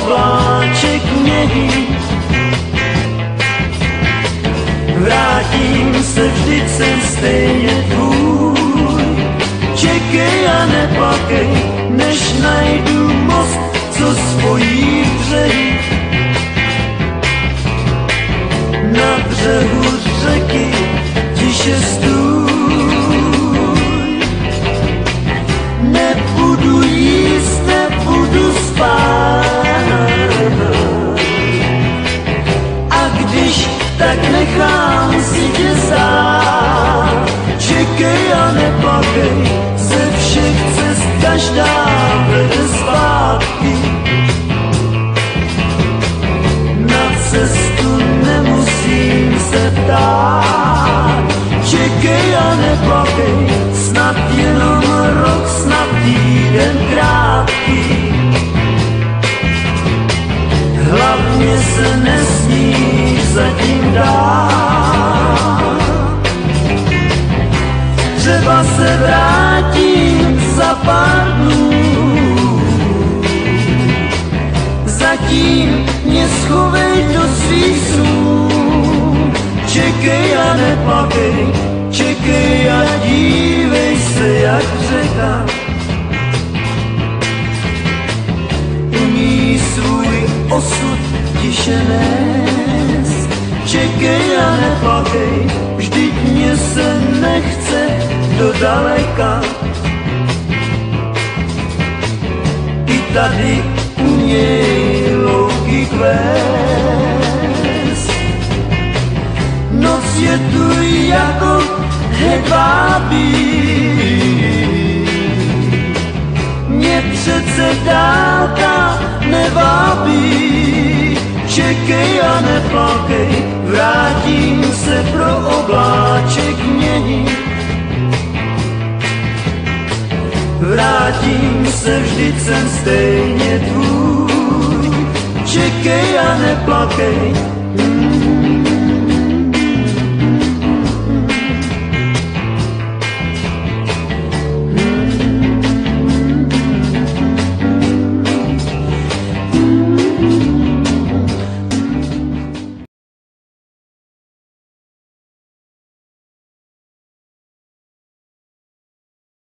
obláček mění. Vrátím se, vždyť jsem stejně tvůj. Čekej a neplakej, než najdu most, co spojí břehy. Na břehu řeky tiše stůj. Nebudu jíst, nebudu spát. A když tak nechám si tě stát. Čekej a neplakej, ze všech cest každá vede zpátky. Na cestu nemusím se ptát. Čekej a neplakej, snad jenom rok, snad týden krátký. Hlavně se nesmíš zatím dát. Třeba se vrátím za pár dnů. Zatím mě schovej do svých snů. Čekej a neplakej, čekej a dívej se, jak řeka umí svůj osud tiše nést. Čekej a neplakej, vždyť mě se nechce do daleka. I tady uměj louky kvést. Noc je tu jako hedvábí. Mě přece dálka nevábí. Čekej a neplakej, vrátím se pro obláček mění. Vrátím se, vždyť jsem stejně tvůj. Čekej a neplakej,